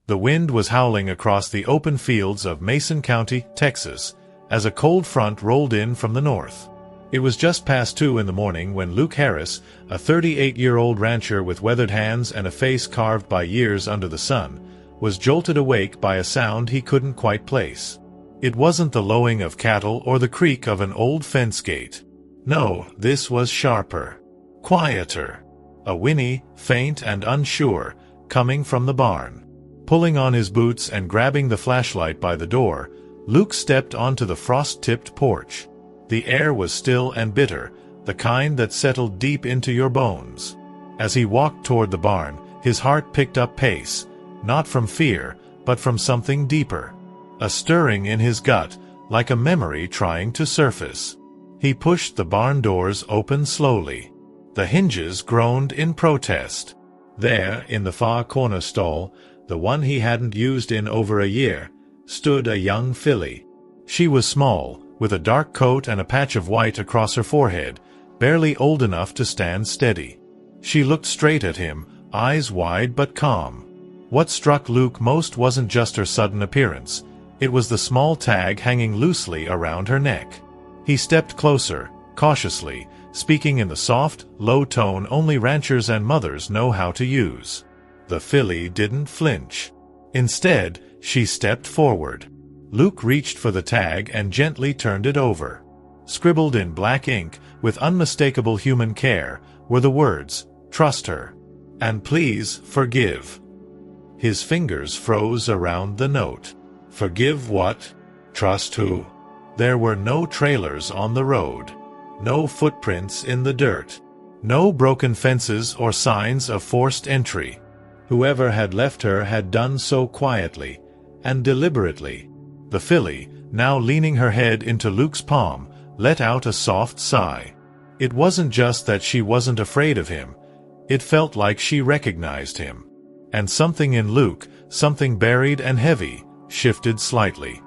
The wind was howling across the open fields of Mason County, Texas, as a cold front rolled in from the north. It was just past 2 in the morning when Luke Harris, a 38-year-old rancher with weathered hands and a face carved by years under the sun, was jolted awake by a sound he couldn't quite place. It wasn't the lowing of cattle or the creak of an old fence gate. No, this was sharper, quieter. A whinny, faint and unsure, coming from the barn. Pulling on his boots and grabbing the flashlight by the door, Luke stepped onto the frost-tipped porch. The air was still and bitter, the kind that settled deep into your bones. As he walked toward the barn, his heart picked up pace, not from fear, but from something deeper. A stirring in his gut, like a memory trying to surface. He pushed the barn doors open slowly. The hinges groaned in protest. There, in the far corner stall, the one he hadn't used in over a year, stood a young filly. She was small, with a dark coat and a patch of white across her forehead, barely old enough to stand steady. She looked straight at him, eyes wide but calm. What struck Luke most wasn't just her sudden appearance. It was the small tag hanging loosely around her neck. He stepped closer, cautiously, speaking in the soft, low tone only ranchers and mothers know how to use. The filly didn't flinch. Instead, she stepped forward. Luke reached for the tag and gently turned it over. Scribbled in black ink, with unmistakable human care, were the words, "Trust her. And please, forgive." His fingers froze around the note. Forgive what? Trust who? There were no trailers on the road. No footprints in the dirt. No broken fences or signs of forced entry. Whoever had left her had done so quietly and deliberately. The filly, now leaning her head into Luke's palm, let out a soft sigh. It wasn't just that she wasn't afraid of him. It felt like she recognized him. And something in Luke, something buried and heavy, shifted slightly.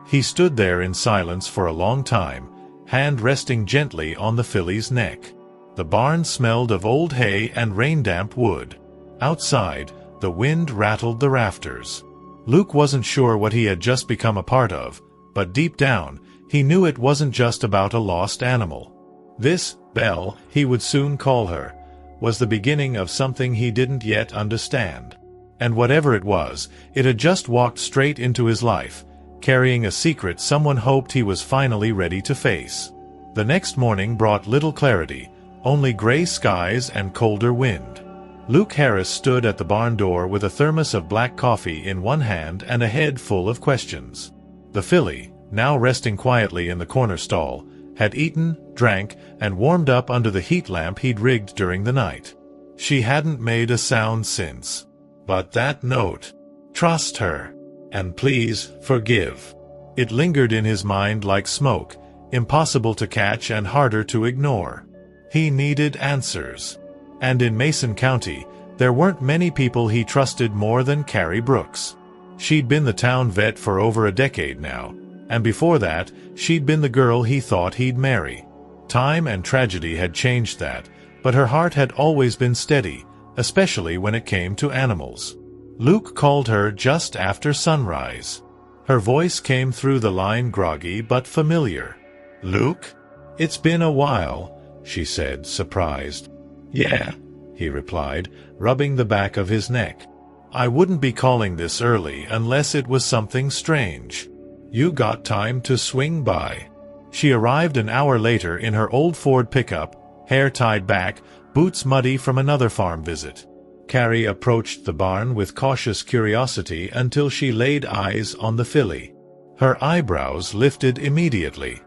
He stood there in silence for a long time, hand resting gently on the filly's neck. The barn smelled of old hay and rain-damp wood. Outside, the wind rattled the rafters. Luke wasn't sure what he had just become a part of, but deep down, he knew it wasn't just about a lost animal. This, Belle, he would soon call her, was the beginning of something he didn't yet understand. And whatever it was, it had just walked straight into his life, carrying a secret someone hoped he was finally ready to face. The next morning brought little clarity, only gray skies and colder wind. Luke Harris stood at the barn door with a thermos of black coffee in one hand and a head full of questions. The filly, now resting quietly in the corner stall, had eaten, drank, and warmed up under the heat lamp he'd rigged during the night. She hadn't made a sound since. But that note, "Trust her, and please, forgive." It lingered in his mind like smoke, impossible to catch and harder to ignore. He needed answers. And in Mason County, there weren't many people he trusted more than Carrie Brooks. She'd been the town vet for over a decade now, and before that, she'd been the girl he thought he'd marry. Time and tragedy had changed that, but her heart had always been steady, especially when it came to animals. Luke called her just after sunrise. Her voice came through the line groggy but familiar. "Luke? It's been a while," she said, surprised. "Yeah," he replied, rubbing the back of his neck. "I wouldn't be calling this early unless it was something strange. You got time to swing by?" She arrived an hour later in her old Ford pickup, hair tied back, boots muddy from another farm visit. Carrie approached the barn with cautious curiosity until she laid eyes on the filly. Her eyebrows lifted immediately.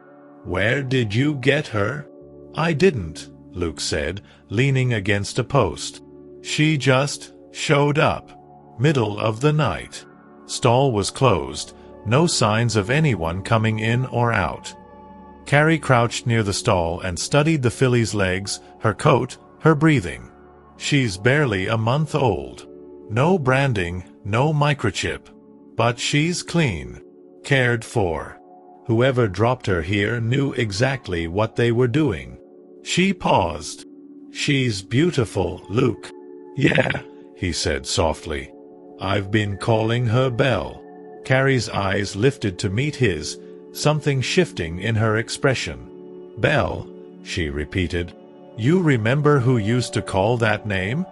"Where did you get her?" "I didn't," Luke said, leaning against a post. "She just showed up. Middle of the night." Stall was closed, no signs of anyone coming in or out. Carrie crouched near the stall and studied the filly's legs, her coat, her breathing. "She's barely a month old. No branding, no microchip. But she's clean. Cared for. Whoever dropped her here knew exactly what they were doing." She paused. "She's beautiful, Luke." "Yeah," he said softly. I've been calling her Belle. Carrie's eyes lifted to meet his, something shifting in her expression. Belle, she repeated. You remember who used to call that name?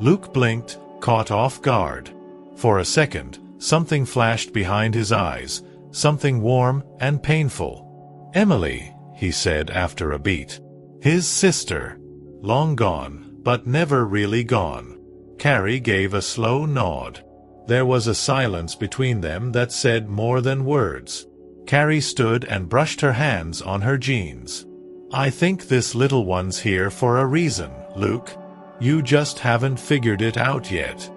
Luke blinked, caught off guard. For a second, something flashed behind his eyes, something warm and painful. Emily, he said after a beat. His sister. Long gone, but never really gone. Carrie gave a slow nod. There was a silence between them that said more than words. Carrie stood and brushed her hands on her jeans. I think this little one's here for a reason, Luke. You just haven't figured it out yet.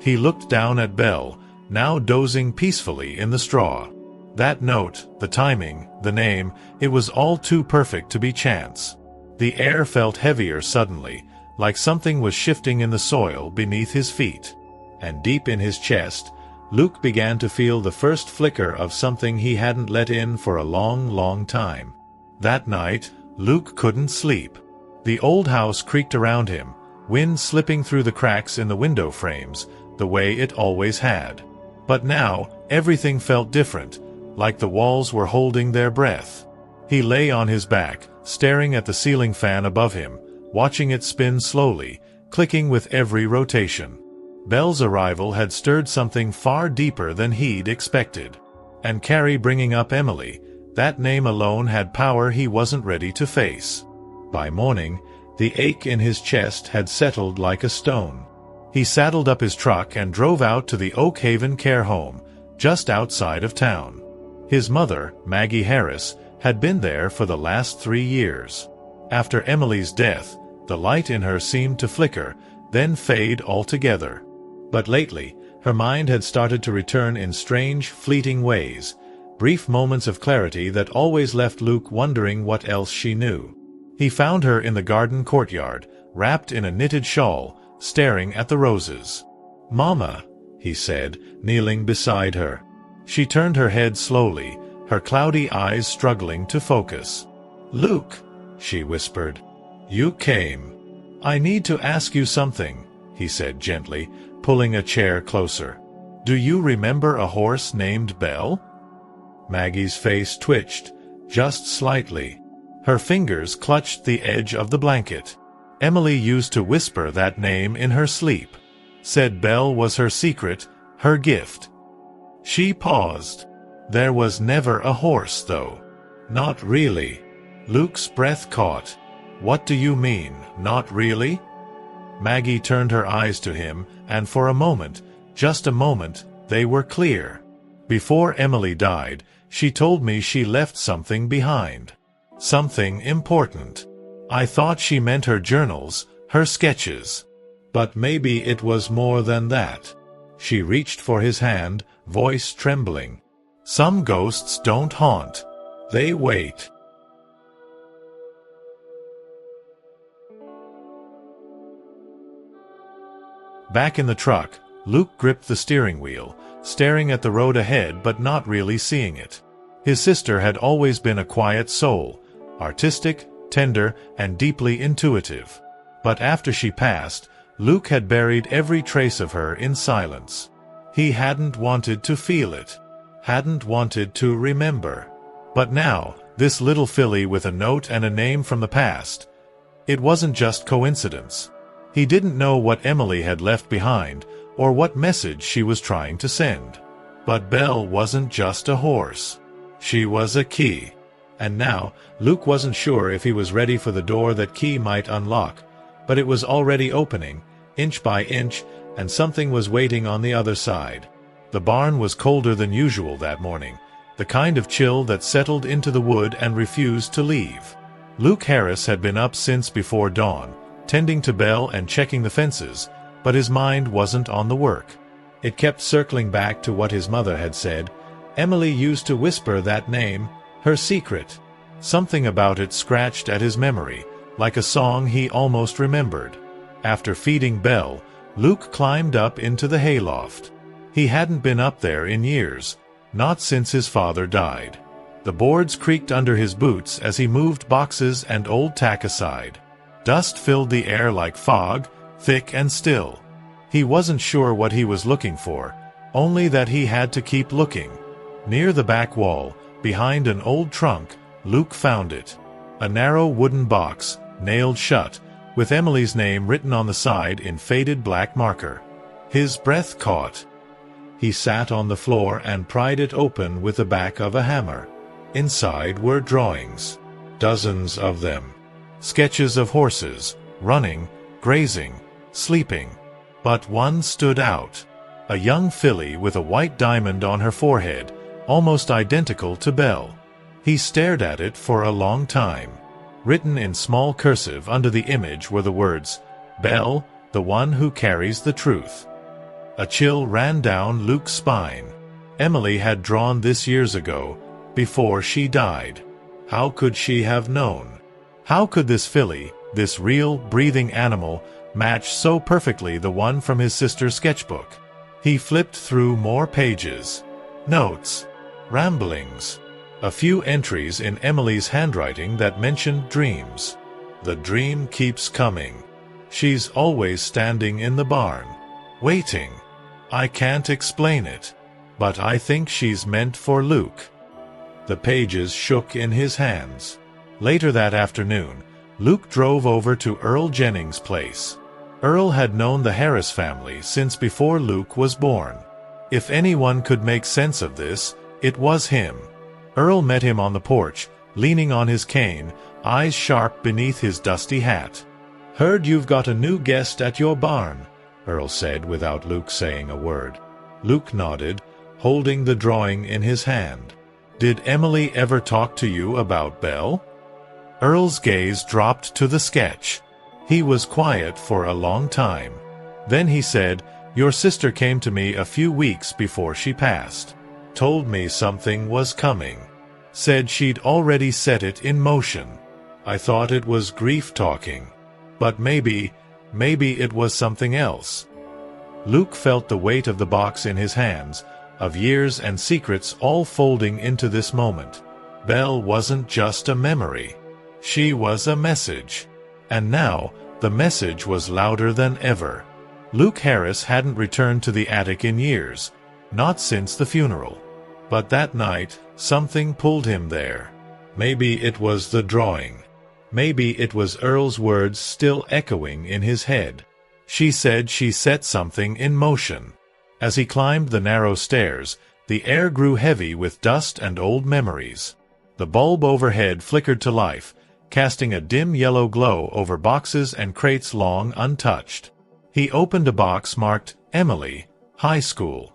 He looked down at Belle, now dozing peacefully in the straw. That note, the timing, the name, it was all too perfect to be chance. The air felt heavier suddenly, like something was shifting in the soil beneath his feet. And deep in his chest, Luke began to feel the first flicker of something he hadn't let in for a long, long time. That night, Luke couldn't sleep. The old house creaked around him, wind slipping through the cracks in the window frames, the way it always had. But now, everything felt different, like the walls were holding their breath. He lay on his back, staring at the ceiling fan above him, watching it spin slowly, clicking with every rotation. Belle's arrival had stirred something far deeper than he'd expected. And Carrie bringing up Emily, that name alone had power he wasn't ready to face. By morning, the ache in his chest had settled like a stone. He saddled up his truck and drove out to the Oak Haven care home, just outside of town. His mother, Maggie Harris, had been there for the last 3 years. After Emily's death, the light in her seemed to flicker, then fade altogether. But lately, her mind had started to return in strange, fleeting ways, brief moments of clarity that always left Luke wondering what else she knew. He found her in the garden courtyard, wrapped in a knitted shawl, staring at the roses. "Mama," he said, kneeling beside her. She turned her head slowly, her cloudy eyes struggling to focus. "Luke," she whispered. "You came. I need to ask you something," he said gently, pulling a chair closer. "Do you remember a horse named Belle?" Maggie's face twitched, just slightly. Her fingers clutched the edge of the blanket. Emily used to whisper that name in her sleep. Said Belle was her secret, her gift. She paused. "There was never a horse, though." "Not really." Luke's breath caught. "What do you mean, not really?" Maggie turned her eyes to him, and for a moment, just a moment, they were clear. "Before Emily died, she told me she left something behind. Something important. I thought she meant her journals, her sketches. But maybe it was more than that." She reached for his hand, voice trembling. "Some ghosts don't haunt. They wait." Back in the truck, Luke gripped the steering wheel, staring at the road ahead but not really seeing it. His sister had always been a quiet soul, artistic, tender, and deeply intuitive. But after she passed, Luke had buried every trace of her in silence. He hadn't wanted to feel it, hadn't wanted to remember. But now, this little filly with a note and a name from the past, it wasn't just coincidence. He didn't know what Emily had left behind, or what message she was trying to send. But Belle wasn't just a horse. She was a key. And now, Luke wasn't sure if he was ready for the door that key might unlock, but it was already opening, inch by inch, and something was waiting on the other side. The barn was colder than usual that morning, the kind of chill that settled into the wood and refused to leave. Luke Harris had been up since before dawn, tending to Belle and checking the fences, but his mind wasn't on the work. It kept circling back to what his mother had said. Emily used to whisper that name, her secret. Something about it scratched at his memory, like a song he almost remembered. After feeding Belle, Luke climbed up into the hayloft. He hadn't been up there in years, not since his father died. The boards creaked under his boots as he moved boxes and old tack aside. Dust filled the air like fog, thick and still. He wasn't sure what he was looking for, only that he had to keep looking. Near the back wall, behind an old trunk, Luke found it. A narrow wooden box, nailed shut, with Emily's name written on the side in faded black marker. His breath caught. He sat on the floor and pried it open with the back of a hammer. Inside were drawings. Dozens of them. Sketches of horses, running, grazing, sleeping. But one stood out. A young filly with a white diamond on her forehead, almost identical to Belle. He stared at it for a long time. Written in small cursive under the image were the words, "Belle, the one who carries the truth." A chill ran down Luke's spine. Emily had drawn this years ago, before she died. How could she have known? How could this filly, this real, breathing animal, match so perfectly the one from his sister's sketchbook? He flipped through more pages. Notes. Ramblings. A few entries in Emily's handwriting that mentioned dreams. The dream keeps coming. She's always standing in the barn. Waiting. I can't explain it. But I think she's meant for Luke. The pages shook in his hands. Later that afternoon, Luke drove over to Earl Jennings' place. Earl had known the Harris family since before Luke was born. If anyone could make sense of this, it was him. Earl met him on the porch, leaning on his cane, eyes sharp beneath his dusty hat. "Heard you've got a new guest at your barn," Earl said without Luke saying a word. Luke nodded, holding the drawing in his hand. "Did Emily ever talk to you about Belle?" Earl's gaze dropped to the sketch. He was quiet for a long time. Then he said, "Your sister came to me a few weeks before she passed. Told me something was coming. Said she'd already set it in motion. I thought it was grief talking. But maybe it was something else." Luke felt the weight of the box in his hands, of years and secrets all folding into this moment. Belle wasn't just a memory. She was a message. And now, the message was louder than ever. Luke Harris hadn't returned to the attic in years, not since the funeral. But that night, something pulled him there. Maybe it was the drawing. Maybe it was Earl's words still echoing in his head. She said she set something in motion. As he climbed the narrow stairs, the air grew heavy with dust and old memories. The bulb overhead flickered to life, casting a dim yellow glow over boxes and crates long untouched. He opened a box marked Emily, High School.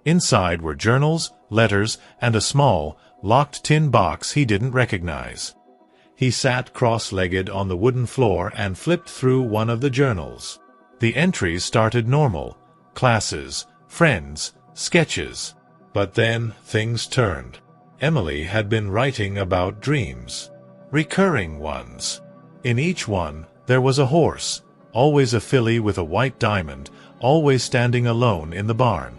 Inside were journals, letters, and a small, locked tin box he didn't recognize. He sat cross-legged on the wooden floor and flipped through one of the journals. The entries started normal: classes, friends, sketches. But then things turned. Emily had been writing about dreams. Recurring ones. In each one, there was a horse, always a filly with a white diamond, always standing alone in the barn.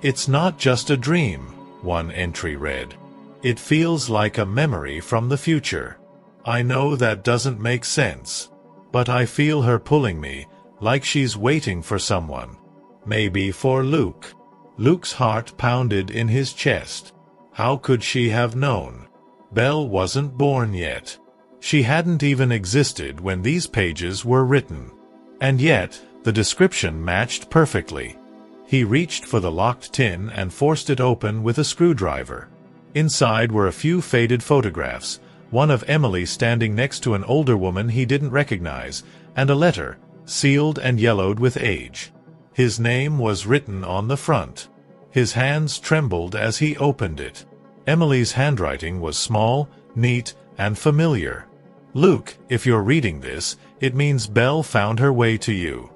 "It's not just a dream," one entry read. "It feels like a memory from the future. I know that doesn't make sense. But I feel her pulling me, like she's waiting for someone. Maybe for Luke." Luke's heart pounded in his chest. How could she have known? Belle wasn't born yet. She hadn't even existed when these pages were written. And yet, the description matched perfectly. He reached for the locked tin and forced it open with a screwdriver. Inside were a few faded photographs, one of Emily standing next to an older woman he didn't recognize, and a letter, sealed and yellowed with age. His name was written on the front. His hands trembled as he opened it. Emily's handwriting was small, neat, and familiar. "Luke, if you're reading this, it means Belle found her way to you.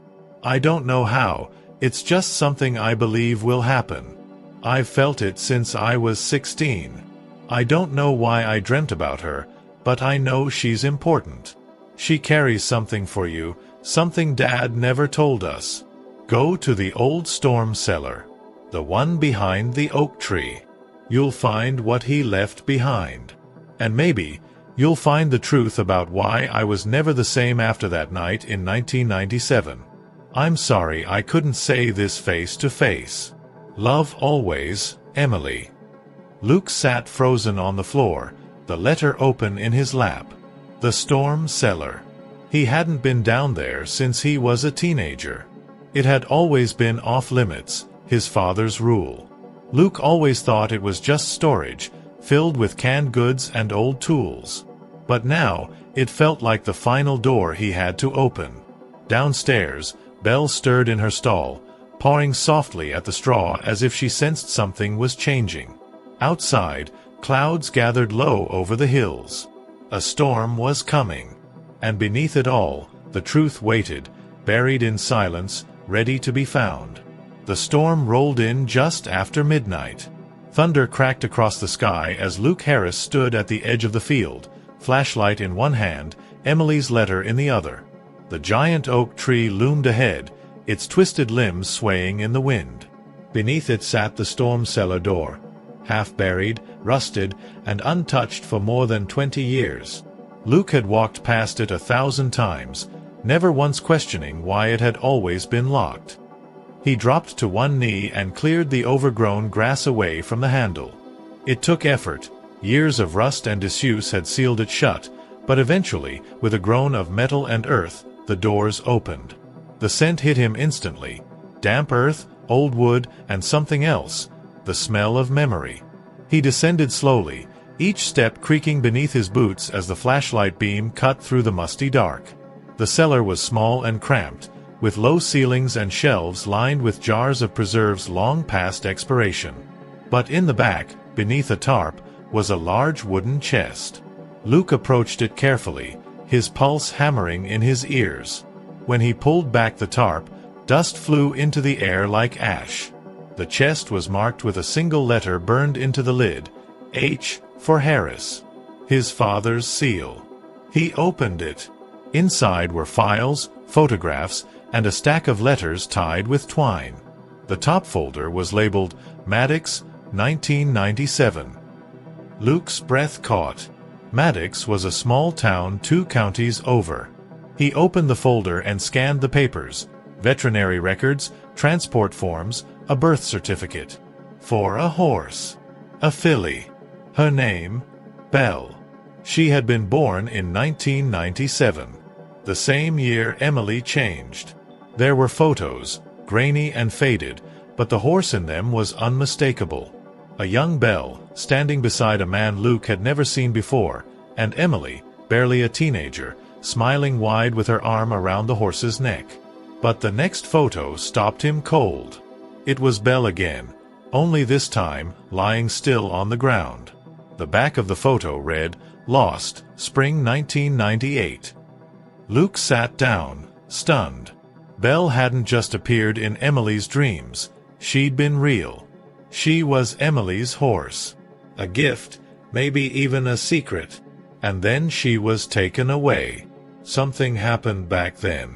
I don't know how, it's just something I believe will happen. I've felt it since I was 16. I don't know why I dreamt about her, but I know she's important. She carries something for you, something Dad never told us. Go to the old storm cellar, the one behind the oak tree. You'll find what he left behind. And maybe you'll find the truth about why I was never the same after that night in 1997. I'm sorry I couldn't say this face to face. Love always, Emily. Luke sat frozen on the floor, the letter open in his lap. The storm cellar. He hadn't been down there since he was a teenager. It had always been off-limits, his father's rule. Luke always thought it was just storage, filled with canned goods and old tools. But now, it felt like the final door he had to open. Downstairs, Belle stirred in her stall, pawing softly at the straw as if she sensed something was changing. Outside, clouds gathered low over the hills. A storm was coming. And beneath it all, the truth waited, buried in silence, ready to be found. The storm rolled in just after midnight. Thunder cracked across the sky as Luke Harris stood at the edge of the field, flashlight in one hand, Emily's letter in the other. The giant oak tree loomed ahead, its twisted limbs swaying in the wind. Beneath it sat the storm cellar door, half-buried, rusted, and untouched for more than 20 years. Luke had walked past it 1,000 times, never once questioning why it had always been locked. He dropped to one knee and cleared the overgrown grass away from the handle. It took effort. Years of rust and disuse had sealed it shut, but eventually, with a groan of metal and earth, the doors opened. The scent hit him instantly. Damp earth, old wood, and something else. The smell of memory. He descended slowly, each step creaking beneath his boots as the flashlight beam cut through the musty dark. The cellar was small and cramped, with low ceilings and shelves lined with jars of preserves long past expiration. But in the back, beneath a tarp, was a large wooden chest. Luke approached it carefully, his pulse hammering in his ears. When he pulled back the tarp, dust flew into the air like ash. The chest was marked with a single letter burned into the lid, H for Harris. His father's seal. He opened it. Inside were files, photographs, and a stack of letters tied with twine. The top folder was labeled Maddox, 1997. Luke's breath caught. Maddox was a small town 2 counties over. He opened the folder and scanned the papers, veterinary records, transport forms, a birth certificate. For a horse. A filly. Her name, Belle. She had been born in 1997. The same year Emily changed. There were photos, grainy and faded, but the horse in them was unmistakable. A young Belle, standing beside a man Luke had never seen before, and Emily, barely a teenager, smiling wide with her arm around the horse's neck. But the next photo stopped him cold. It was Belle again, only this time lying still on the ground. The back of the photo read, Lost, Spring 1998. Luke sat down, stunned. Belle hadn't just appeared in Emily's dreams. She'd been real. She was Emily's horse. A gift, maybe even a secret. And then she was taken away. Something happened back then.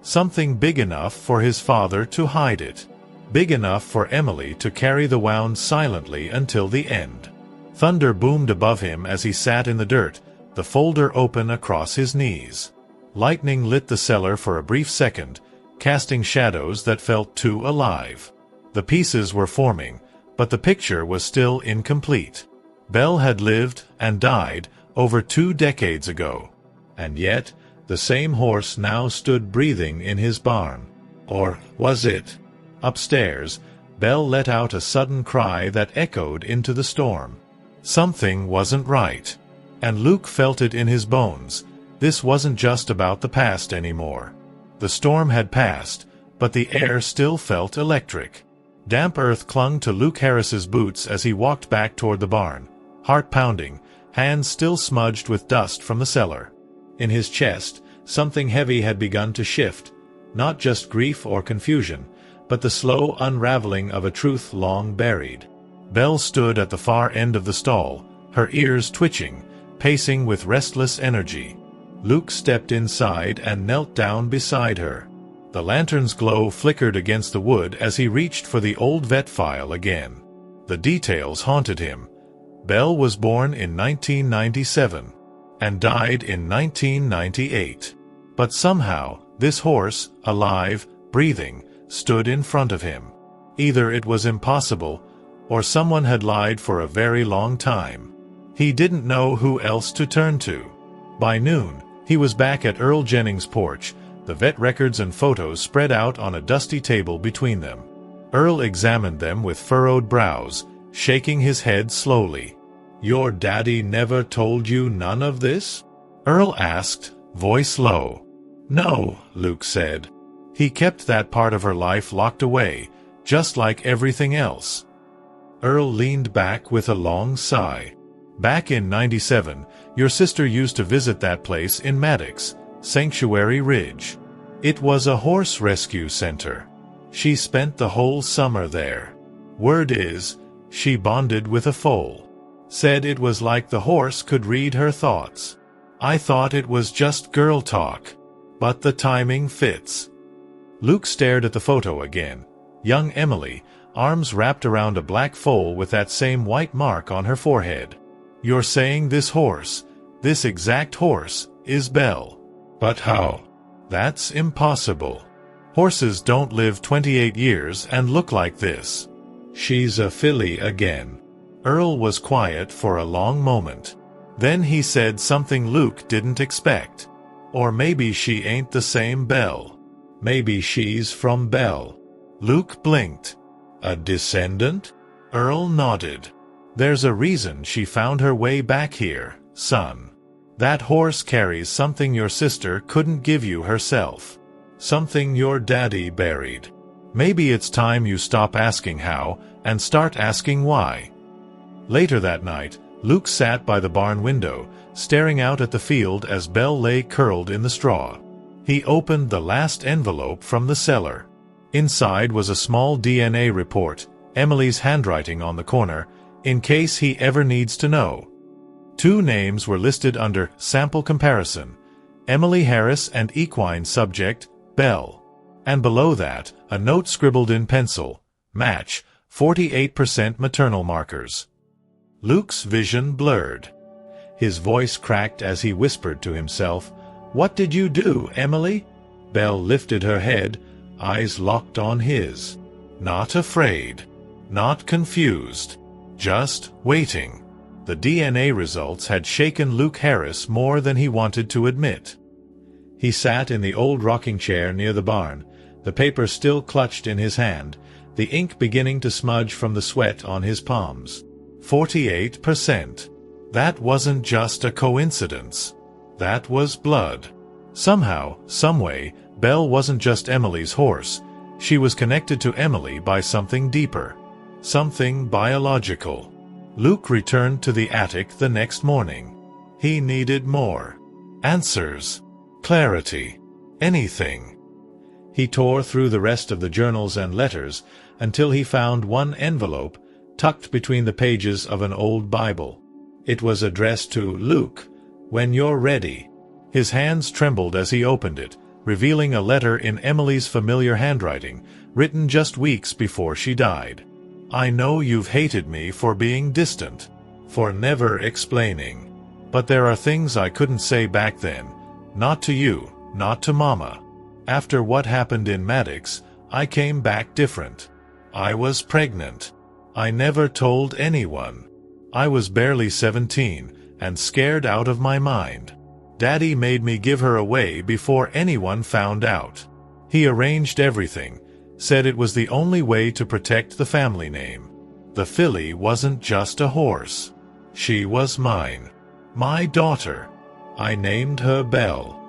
Something big enough for his father to hide it. Big enough for Emily to carry the wound silently until the end. Thunder boomed above him as he sat in the dirt, the folder open across his knees. Lightning lit the cellar for a brief second, casting shadows that felt too alive. The pieces were forming, but the picture was still incomplete. Belle had lived and died over 2 decades ago. And yet, the same horse now stood breathing in his barn. Or was it? Upstairs, Belle let out a sudden cry that echoed into the storm. Something wasn't right. And Luke felt it in his bones. This wasn't just about the past anymore. The storm had passed, but the air still felt electric. Damp earth clung to Luke Harris's boots as he walked back toward the barn, heart pounding, hands still smudged with dust from the cellar. In his chest, something heavy had begun to shift, not just grief or confusion, but the slow unraveling of a truth long buried. Belle stood at the far end of the stall, her ears twitching, pacing with restless energy. Luke stepped inside and knelt down beside her. The lantern's glow flickered against the wood as he reached for the old vet file again. The details haunted him. Belle was born in 1997 and died in 1998. But somehow, this horse, alive, breathing, stood in front of him. Either it was impossible, or someone had lied for a very long time. He didn't know who else to turn to. By noon, he was back at Earl Jennings' porch, the vet records and photos spread out on a dusty table between them. Earl examined them with furrowed brows, shaking his head slowly. "Your daddy never told you none of this?" Earl asked, voice low. "No," Luke said. "He kept that part of her life locked away, just like everything else." Earl leaned back with a long sigh. "Back in '97, your sister used to visit that place in Maddox, Sanctuary Ridge. It was a horse rescue center. She spent the whole summer there. Word is, she bonded with a foal. Said it was like the horse could read her thoughts. I thought it was just girl talk. But the timing fits." Luke stared at the photo again. Young Emily, arms wrapped around a black foal with that same white mark on her forehead. "You're saying this horse, this exact horse, is Belle? But how? That's impossible. Horses don't live 28 years and look like this." "She's a filly again." Earl was quiet for a long moment. Then he said something Luke didn't expect. "Or maybe she ain't the same Belle. Maybe she's from Belle." Luke blinked. "A descendant?" Earl nodded. "There's a reason she found her way back here, son. That horse carries something your sister couldn't give you herself. Something your daddy buried. Maybe it's time you stop asking how and start asking why." Later that night, Luke sat by the barn window, staring out at the field as Belle lay curled in the straw. He opened the last envelope from the cellar. Inside was a small DNA report, Emily's handwriting on the corner, in case he ever needs to know. 2 names were listed under sample comparison, Emily Harris and equine subject, Belle. And below that, a note scribbled in pencil, match, 48% maternal markers. Luke's vision blurred. His voice cracked as he whispered to himself, "What did you do, Emily?" Belle lifted her head, eyes locked on his. Not afraid. Not confused. Just waiting. The DNA results had shaken Luke Harris more than he wanted to admit. He sat in the old rocking chair near the barn, the paper still clutched in his hand, the ink beginning to smudge from the sweat on his palms. 48%. That wasn't just a coincidence. That was blood. Somehow, someway, Belle wasn't just Emily's horse. She was connected to Emily by something deeper. Something biological. Luke returned to the attic the next morning. He needed more. Answers. Clarity. Anything. He tore through the rest of the journals and letters until he found one envelope tucked between the pages of an old Bible. It was addressed to Luke, "When you're ready." His hands trembled as he opened it, revealing a letter in Emily's familiar handwriting, written just weeks before she died. "I know you've hated me for being distant, for never explaining. But there are things I couldn't say back then. Not to you, not to Mama. After what happened in Maddox, I came back different. I was pregnant. I never told anyone. I was barely 17 and scared out of my mind. Daddy made me give her away before anyone found out. He arranged everything, said it was the only way to protect the family name. The filly wasn't just a horse. She was mine. My daughter. I named her Belle."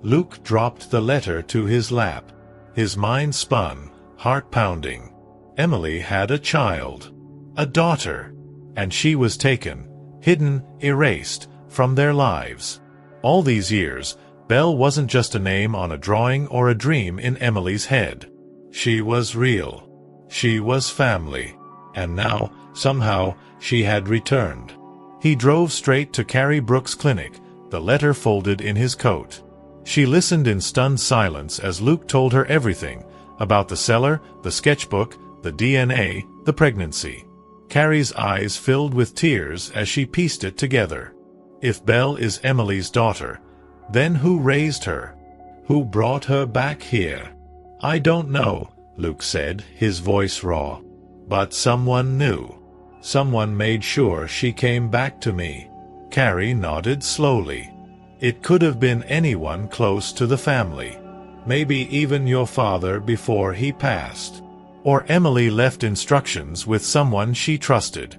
Luke dropped the letter to his lap. His mind spun, heart pounding. Emily had a child. A daughter. And she was taken, hidden, erased, from their lives. All these years, Belle wasn't just a name on a drawing or a dream in Emily's head. She was real. She was family. And now, somehow, she had returned. He drove straight to Carrie Brooks' clinic, the letter folded in his coat. She listened in stunned silence as Luke told her everything, about the cellar, the sketchbook, the DNA, the pregnancy. Carrie's eyes filled with tears as she pieced it together. If Belle is Emily's daughter, then who raised her? Who brought her back here? I don't know, Luke said, his voice raw. But someone knew. Someone made sure she came back to me. Carrie nodded slowly. It could have been anyone close to the family. Maybe even your father before he passed. Or Emily left instructions with someone she trusted.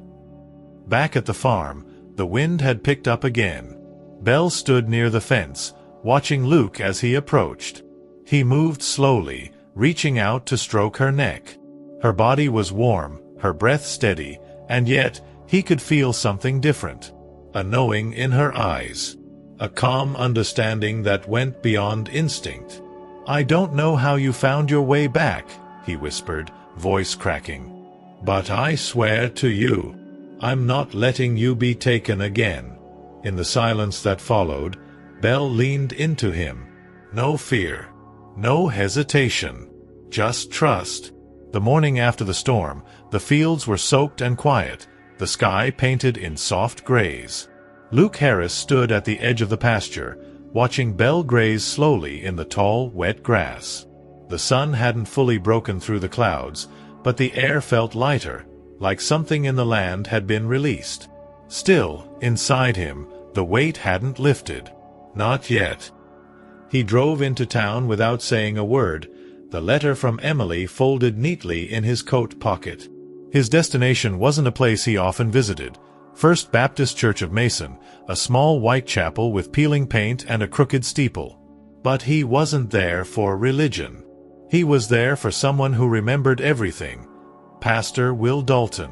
Back at the farm, the wind had picked up again. Belle stood near the fence, watching Luke as he approached. He moved slowly, reaching out to stroke her neck. Her body was warm, her breath steady, and yet he could feel something different. A knowing in her eyes. A calm understanding that went beyond instinct. I don't know how you found your way back, he whispered, voice cracking. But I swear to you, I'm not letting you be taken again. In the silence that followed, Belle leaned into him. No fear. No hesitation. Just trust. The morning after the storm, the fields were soaked and quiet, the sky painted in soft grays. Luke Harris stood at the edge of the pasture, watching Belle graze slowly in the tall, wet grass. The sun hadn't fully broken through the clouds, but the air felt lighter, like something in the land had been released. Still, inside him, the weight hadn't lifted. Not yet. He drove into town without saying a word, the letter from Emily folded neatly in his coat pocket. His destination wasn't a place he often visited. First Baptist Church of Mason, a small white chapel with peeling paint and a crooked steeple. But he wasn't there for religion. He was there for someone who remembered everything. Pastor Will Dalton.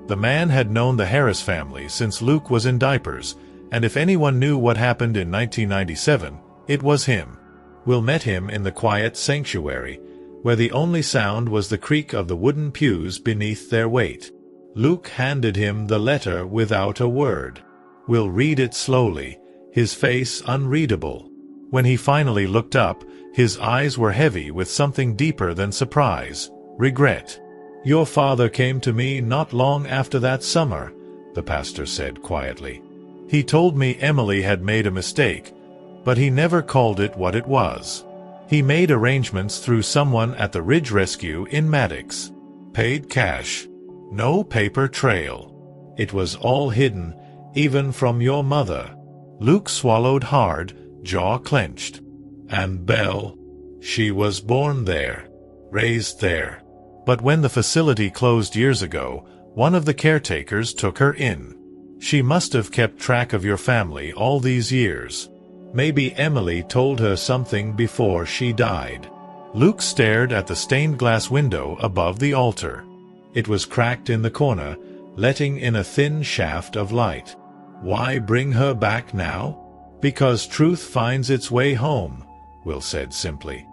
The man had known the Harris family since Luke was in diapers, and if anyone knew what happened in 1997, it was him. Will met him in the quiet sanctuary, where the only sound was the creak of the wooden pews beneath their weight. Luke handed him the letter without a word. Will read it slowly, his face unreadable. When he finally looked up, his eyes were heavy with something deeper than surprise, regret. Your father came to me not long after that summer, the pastor said quietly. He told me Emily had made a mistake, but he never called it what it was. He made arrangements through someone at the Ridge Rescue in Maddox. Paid cash. No paper trail. It was all hidden, even from your mother. Luke swallowed hard, jaw clenched. And Belle, she was born there, raised there. But when the facility closed years ago, one of the caretakers took her in. She must have kept track of your family all these years. Maybe Emily told her something before she died. Luke stared at the stained glass window above the altar. It was cracked in the corner, letting in a thin shaft of light. Why bring her back now? Because truth finds its way home, Will said simply.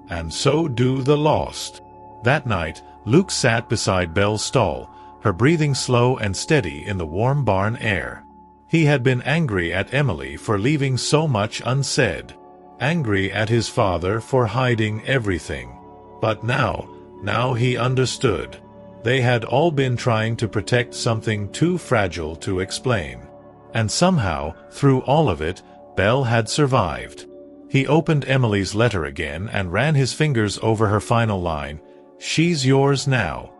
And so do the lost. That night, Luke sat beside Belle's stall, her breathing slow and steady in the warm barn air. He had been angry at Emily for leaving so much unsaid. Angry at his father for hiding everything. But now he understood. They had all been trying to protect something too fragile to explain. And somehow, through all of it, Belle had survived. He opened Emily's letter again and ran his fingers over her final line, "She's yours now."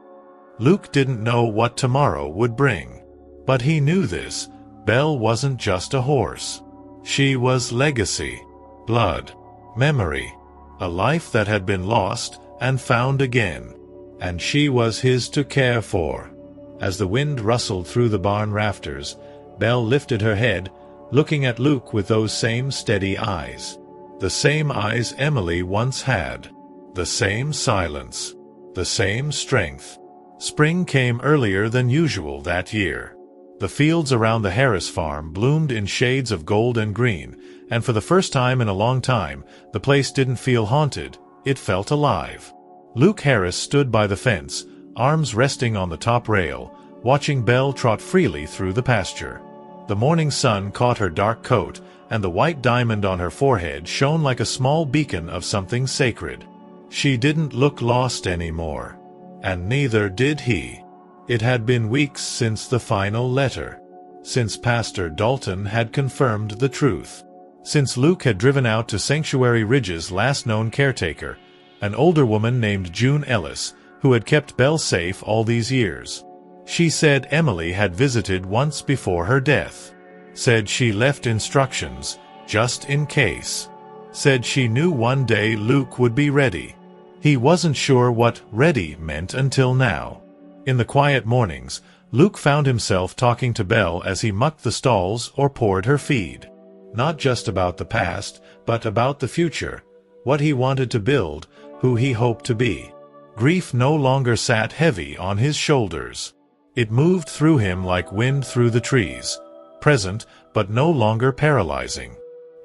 Luke didn't know what tomorrow would bring. But he knew this. Belle wasn't just a horse. She was legacy, blood, memory, a life that had been lost and found again. And she was his to care for. As the wind rustled through the barn rafters, Belle lifted her head, looking at Luke with those same steady eyes. The same eyes Emily once had. The same silence. The same strength. Spring came earlier than usual that year. The fields around the Harris farm bloomed in shades of gold and green, and for the first time in a long time, the place didn't feel haunted, it felt alive. Luke Harris stood by the fence, arms resting on the top rail, watching Belle trot freely through the pasture. The morning sun caught her dark coat, and the white diamond on her forehead shone like a small beacon of something sacred. She didn't look lost anymore. And neither did he. It had been weeks since the final letter. Since Pastor Dalton had confirmed the truth. Since Luke had driven out to Sanctuary Ridge's last known caretaker, an older woman named June Ellis, who had kept Belle safe all these years. She said Emily had visited once before her death. Said she left instructions, just in case. Said she knew one day Luke would be ready. He wasn't sure what ready meant until now. In the quiet mornings, Luke found himself talking to Belle as he mucked the stalls or poured her feed. Not just about the past, but about the future, what he wanted to build, who he hoped to be. Grief no longer sat heavy on his shoulders. It moved through him like wind through the trees, present but no longer paralyzing.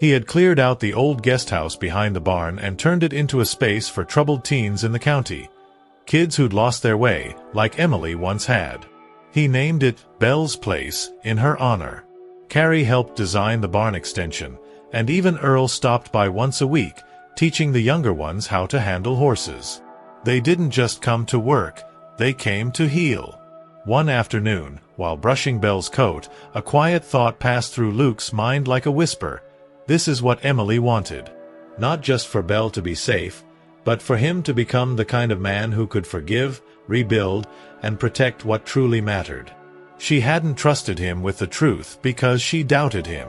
He had cleared out the old guest house behind the barn and turned it into a space for troubled teens in the county. Kids who'd lost their way, like Emily once had. He named it Belle's Place in her honor. Carrie helped design the barn extension, and even Earl stopped by once a week, teaching the younger ones how to handle horses. They didn't just come to work, they came to heal. One afternoon, while brushing Belle's coat, a quiet thought passed through Luke's mind like a whisper. This is what Emily wanted. Not just for Belle to be safe, but for him to become the kind of man who could forgive, rebuild, and protect what truly mattered. She hadn't trusted him with the truth because she doubted him.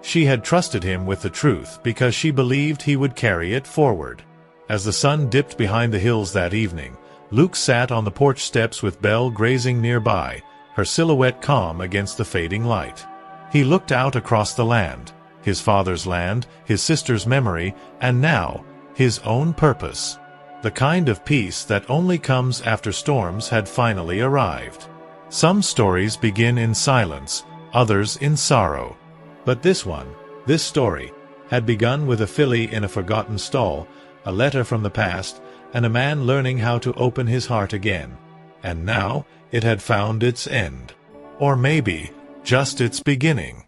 She had trusted him with the truth because she believed he would carry it forward. As the sun dipped behind the hills that evening, Luke sat on the porch steps with Belle grazing nearby, her silhouette calm against the fading light. He looked out across the land, his father's land, his sister's memory, and now, his own purpose. The kind of peace that only comes after storms had finally arrived. Some stories begin in silence, others in sorrow. But this story, had begun with a filly in a forgotten stall, a letter from the past, and a man learning how to open his heart again. And now, it had found its end. Or maybe, just its beginning.